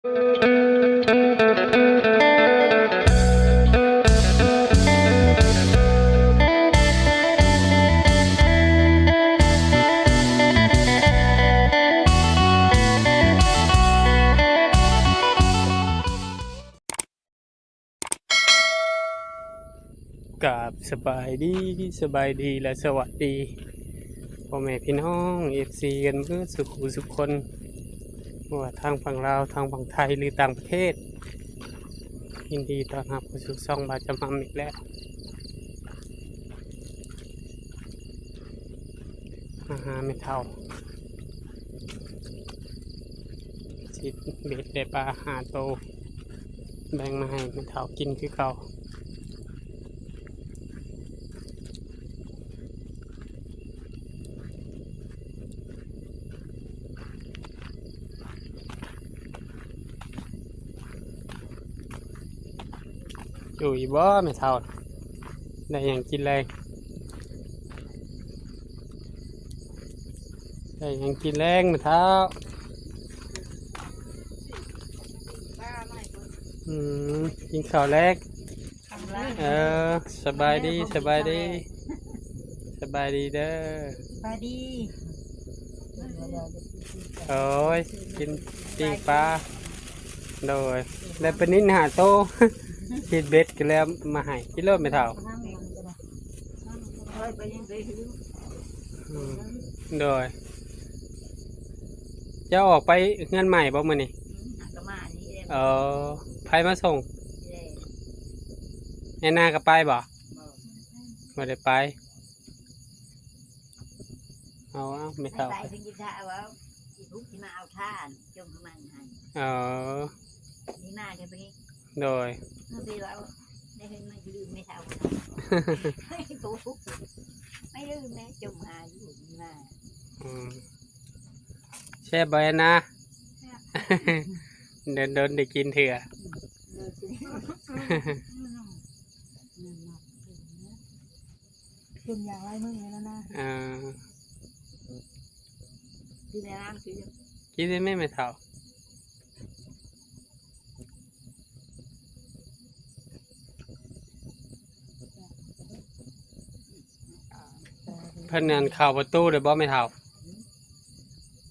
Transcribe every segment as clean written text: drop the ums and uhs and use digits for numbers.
กับสบายดีและสวัสดีพ่อแม่พี่น้องFCกันเพื่อสุขสุขคนว่าทางฝั่งลาวทางฝั่งไทยหรือต่างประเทศยินดีต้อนรับเข้าสู่ช่องบาจามัมอีกแล้วอาหารไม่เท่าชิดเบ็ดได้ปลา5 โตแบ่งมาให้ไม่เท่ากินคือเก่าอยู่อีบ่ไม่เท่าได้อย่างกินเลยได้อย่างกินแรงไม่เท่ากินข้าวแรกสบายดีเด้อสบายดีโอ้ยกินปิ้งปลาโดยแล้วเป็นนิด5 โตคิดเบ็ดกันแล้วมาให้กิโลไม่เท่าโดยจะออกไปงานใหม่บ่มื้อนี้ไผมาส่งแอนนาก็ไปบ่บ่ได้ไปเอาไม่เท่าไปถึงกินข้าวว่าอีทุกที่มาเอาท่านจงมันให้นี่มาจะไปโดยเมื่อปีว่าได้เห็นมันลืมไม่เท่าไม่ทุกไม่ลืมแม่จงหาอยู่มาแช่บอยนะเดินได้กินเถื่อกินอย่างไรมึงแล้วนะกินน้ำกินได้ไม่เท่าเพิ่นนั่นเข้าประตูได้บ่ไม่เท่า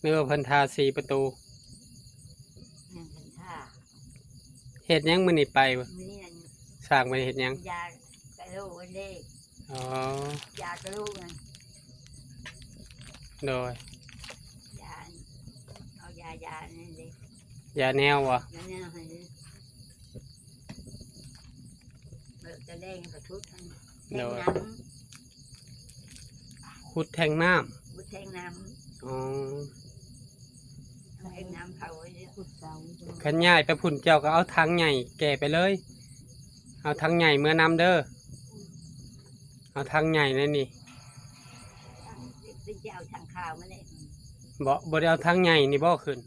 นึกว่าเพิ่นทา4 ประตูเฮ็ดยังมื้อนี้ไปบ่สร้างไปเฮ็ดยังยากระโหลกเล็กยากระโหลกโดยยาเอายานี่เด็กยาแนววะยาแนวให้จะแดงกระทุดแทงน้ำขุดแทงน้ำขุดแทงน้ำแทงน้ำเขาขุดเสาขันใหญ่ไปผุ่นเจ้าก็เอาถังใหญ่แก่ไปเลยเอาถังใหญ่เมื่อนำเด้อเอาถังใหญ่นั่นนี่จะเอาถังข้าวมาเลยบ่ได้เอาถังใหญ่นี่บ่ขึ้น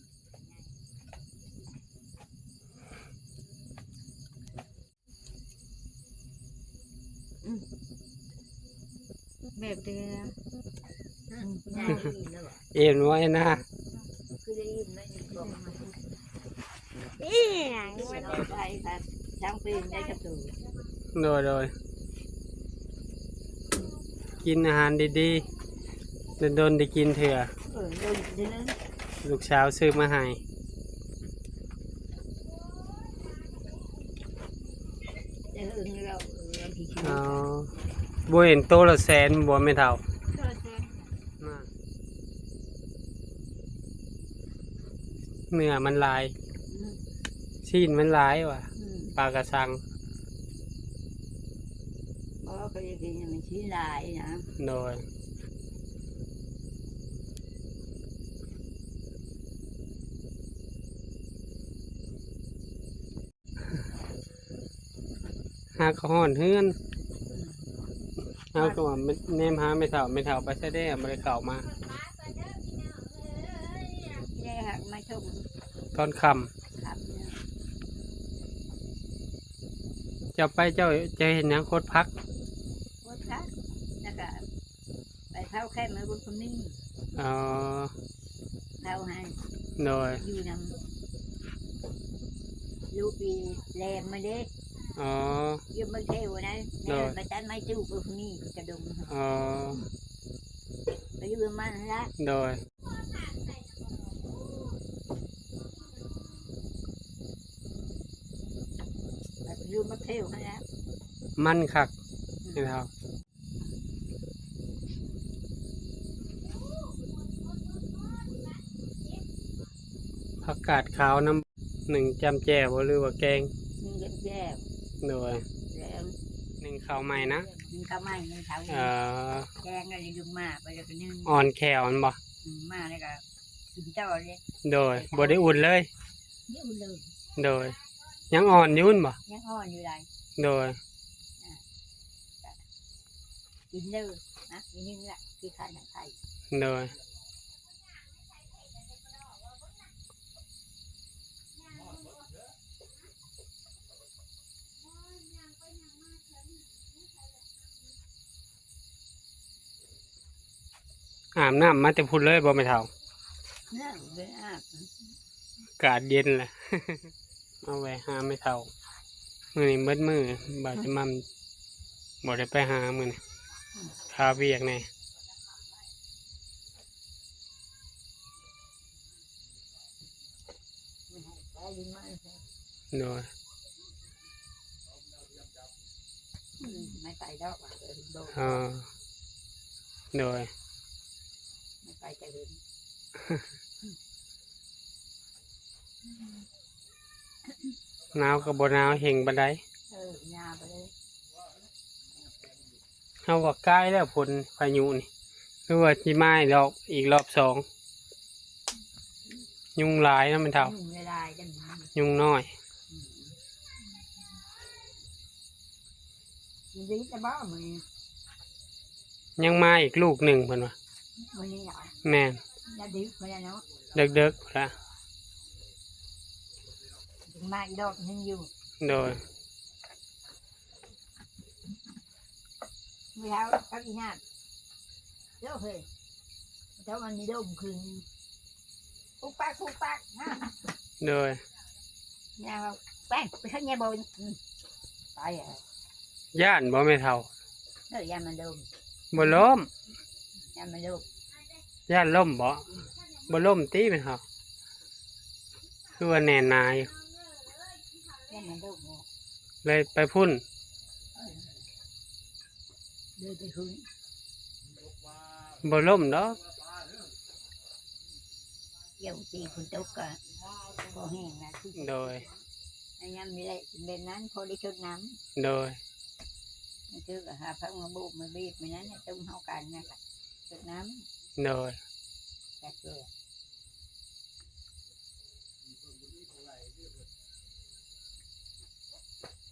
แบบเดิมเอ็นไว้นะช่างปีนได้กระตูโดยกินอาหารดีๆโดนได้กินเถอะลูกสาวซื้อมาให้บ่เห็นโตละแสนบ่ไม่เท่าเนื้อมันลายชิ้นมันลายว่ะปลากระสังก็จะกินมันชิ้นลายนะโดยหาข้อนเฮือนเอาก็ว่าแนมหาไม่เท่าไปใช้ได้ไม่ได้เข่ามาตอนค่ำเจ้าไปเจ้าจะเห็นยังโคตรพักแล้วก็ไปเท้าแค่มาบนคนนี้เท้าให้โดยอยู่นำ ลูกปีแรมมาเด้ อ๋อ ยืมมาเที่ยวนะแม่มาจันไม่ตู้พวกนี้กระดม อ๋อ ไปยืมมันละ โดย ไปยืมมาเที่ยวนะ มันคักนี่เท่าผักกาดขาวน้ำหนึ่งจำแจ่วหรือว่าแกง มึงแย่ โดย แล้ว หนึ่งข้าวใหม่นะ มึงก็ไม่มึงเขา แดงอะไรดึงมาไปแล้วก็นึ่ง อ่อนแขวมันบ่ มาแล้วก็กินเจ้าเลย โดยบ่ได้อุ่นเลย ยิ้วเลย โดย ยังอ่อนอยุ่นบ่ ยังอ่อนอยู่เลย โดย กินเลยนะกินนึงละที่ข้าวหนังไทย โดยอาบน้ำมาแต่พุ่นเลยบ่ไม่เท่า น่าเป็นอาบ อากาศเย็นแหละ เอาไว้หาไม่เท่ามื้อนี้เบิดมื้อบาดจะมั่มบ่ได้ไปหามื้อนี้คาเวียกแน่ ไปดีมาก โดย ไม่ไปดอกโดน โดย ไม่ไปจะเห็น หนาวกับบ่หนาวเห็งบันได ยาไปเลย เฮาว่าใกล้แล้วฝนพายุนี่หรือว่าสิมาอีกรอบสองยุงหลายนะมันเท่า เวลาจะ ยุงน้อย ดีจะบ้ามือ ยังมาอีกลูกหนึ่งเพิ่นว่า มือนี่หน่อย แม่น จะดีคนละเนาะ เด็กๆละ มาอีดอกนึงอยู่ โดย เมื่อเช้าเขาอีน่าเจ้าเคยเจ้ามันมีดมคืนปุ๊กปักนะ โดย เนี่ยแป้งไปข้างในบนไปอ่ะ ย่านบ่แม่เท่า ยามันดม บ่ล้ม ยามันดม ย่านล่มบ่ล่มติแม่เท่าคือว่าแน่นหนาอยู่ ยามันดม เลยไปพุ่น เดินไปคืน บ่ล่มดอก เกี่ยวตีคุณตกก็พอแห้งนะคือ โดย ยามนี้แหละเป็นนั้นพอได้ชดน้ โดย ำมันคือหาพักมาบุกมาบีบมันนั้นต้มเฮากันนะคะชดน้ โดย ำจัดเลย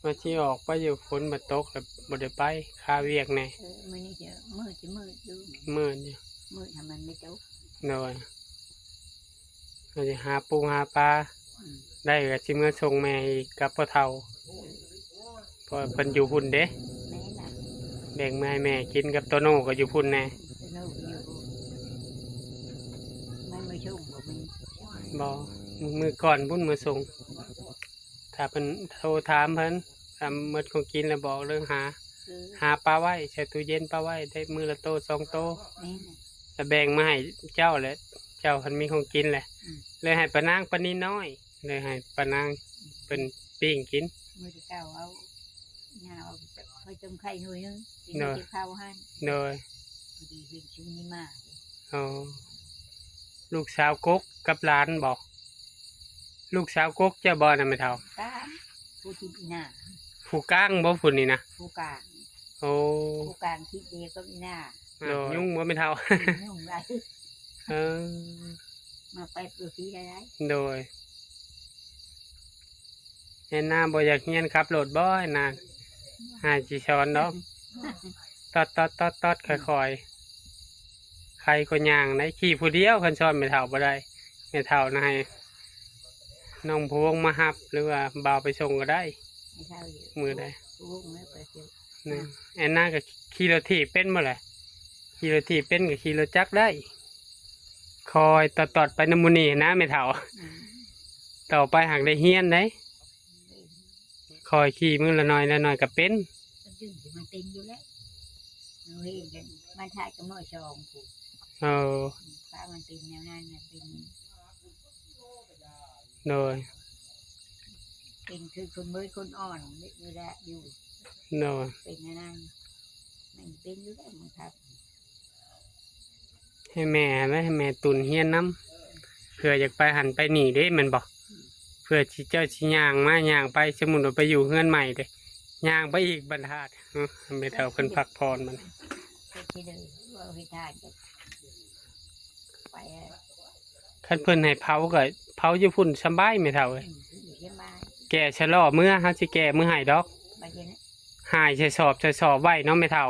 ว่าสิออกไปอยู่ฝนบ่ตกแล้วบ่ได้ไปคาเวียกแน่ มือนี้จะมืดดู มื้อนี้ มืดทำมันไม่ตก โดยเราจะหาปูหาปลาได้ก็สิมาส่งแม่อีกกับพ่อเฒ่าเพราะเพิ่นอยู่พุ่นเด้ แม่น่ะ แบ่งมาให้แม่กินกับโตโน่ก็อยู่พุ่นแน่ สนุกอยู่มันไม่ชุ่มบ่มัน บ่มือก่อนพุ่นมือส่งถ้าเพิ่นโทรถามเพิ่นถามหมดของกินแล้วบอกเรื่องหา คือ หาปลาไว้ใส่ตู้เย็นปลาไว้ได้มือละโตสองโต แม่น่ะ แล้วแบ่งมาให้เจ้าแหละเจ้าเพิ่นมีของกินแหละเลยให้ปานางปานนี้น้อยเลยให้ปานางเป็นปิ้งกิน มือที่เก้าเอาหน้าเอาไปต้มไข่หน่อยนึงกินที่ข้าวให้ โดย พอดีเห็นชุ่มนี่มาก อ๋อลูกสาวกกกับหลานบอก ลูกสาวกกจะบ่นะไม่เท่า ก้าผู้ที่หน้า ผู้ก้างบ่พุ่นนี่นะ ผู้กลาง โอ้ ผู้กลางคิดเดียวก็มีหน้า ยุ่งบ่ไม่เท่า ยุ่งไร เออ มาไปปลูกที่ไร โดยเห็นหน้าบ่อยากเฮียนขับรถบ่อยนานหาจิสอนดอกตอดค่อยๆใครก็ย่างได้ขี่ผู้เดียวคันสอนไม่เท่าบ่ได้ไม่เท่านายน้องพวงมาฮับ หรือว่าบ่าวไปส่งก็ได้ ไม่เท่าอยู่ มือได้ ผู้ไม่ไปเจอ นี่แอนนาก็ขี่รถถีบเป็นบ่แหละขี่รถถีบเป็นก็ขี่รถจักรได้ คอยตอดไปน้ำมูนี่นะไม่เท่าต่อไปหากได้เฮียนได้ ม อยขี่มือละหน่อยละหน่อยก็เป็น มันจึงสิมันเป็นอยู่แล้วเราเห็นกันมันทายกับน้อยชองผูก เออ ป้ามันเป็นแนวนั้นน่ะเป็น โดย คือคนเมื่อคนอ่อนเวลาอยู่ โดย เป็นแนวนั้นมันเป็นอยู่แล้วมันครับ ให้แม่ให้แม่ตุนเฮียนน้ำเพื่ออยากไปหันไปหนีเด้แมันบอกเพื่อที่เจ้าชิย่างมาย่างไปสมุนไปอยู่เฮือนใหม่เด้ย่างไปอีกบรรทัดไม่เท่าเพิ่นพักพรมัน เป็นที่เดิมว่าเวลาจะไป คันเพิ่นให้เผาก็เผาอยู่พุ่นสำบายไม่เท่าเลย อยู่ที่บ้าน แก่ชะลอเมื่อเฮาสิแก่มื้อให้ดอก ไปเย็น หายใส่สอบไว้เนาะไม่เท่า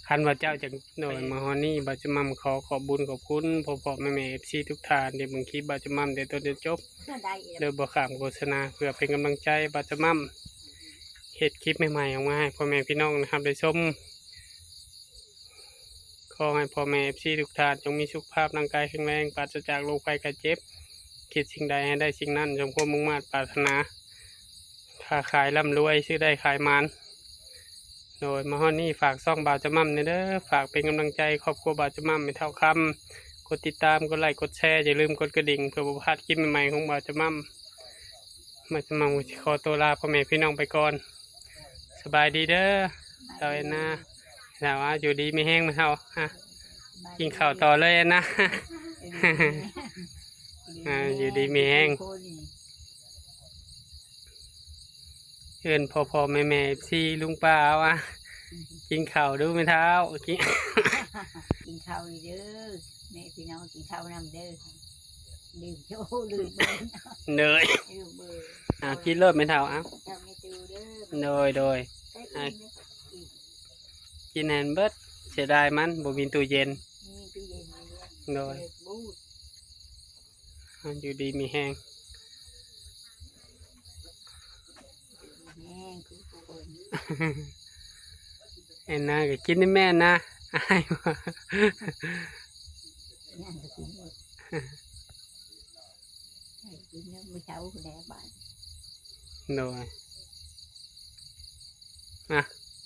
คันว่าเจ้าจะโดยมาฮอดนี้บ่จะมั่มขอบุญขอบคุณพ่อๆแม่ๆ FC ทุกท่านที่เบิ่งคลิปบ่จะมั่มแต่ต้นจนจบ ก็ได้ โดยบ่ข้ามโฆษณาเพื่อเป็นกำลังใจบ่จะมั่มเฮ็ดคลิปใหม่ๆออกมาให้พ่อแม่พี่น้องนะครับได้ชมขอให้พ่อแม่ FC ทุกท่านจงมีสุขภาพร่างกายแข็งแรงปราศจากโรคภัยไข้เจ็บคิดสิ่งใดให้ได้สิ่งนั้นจงความมุ่งมั่นปรารถนาค้าขายร่ำรวยซื้อได้ขายมันโดยมาฮอดนี้ฝากซ่องบ่าวจะมั่มเด้อฝากเป็นกำลังใจครอบครัวบ่าวจะมั่มไม่เท่าคำกดติดตามกดไลค์กดแชร์อย่าลืมกดกระดิ่งเพื่อบ่พลาดคลิปใหม่ๆของบ่าวจะมั่มมาจะมั่มขอตัวลาพ่อแม่พี่น้องไปก่อนสบายดีเด้อเท่าเอ็นนะแต่ว่าอยู่ดีไม่แห้งมาเท่าฮะกินข้าวต่อเลยนะ อยู่ดีมีแห้ง เอิ้นพ่อแม่ที่ลุงป้าเอาอ่ะกินข้าวดูไม่เท้ากิน กินข้าวเด้อแม่พี่น้องกินข้าวนำเด้อดื่มโชว์ดื่มเบิร์ เนย ดื่มเบอร์ กินเลิศไม่เท่าอ่ะ ทำไม่ตูเด้อ โดยกินแฮนเบิร์ดเสียดายมันบ่มีตู้เย็น มีตู้เย็นเลย โดย บูด อยู่ดีมีแห้ง แห้งคือคน เอ็นนะก็กินได้แม่นะอายว่ะ นั่นก็กินหมดกินเนื้อมื้อเช้าคนแดงบ้าน โดย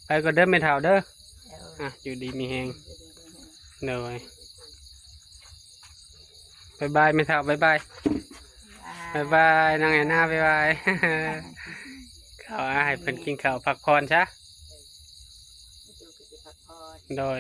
ไปก็เด้อไม่เท่าเด้ออยู่ดีมีแห้งโดยบายไม่เท่าบายบายน้องแอนนาบาย ข้าวให้เพิ่นกินข้าวพักผ่อนซะโดย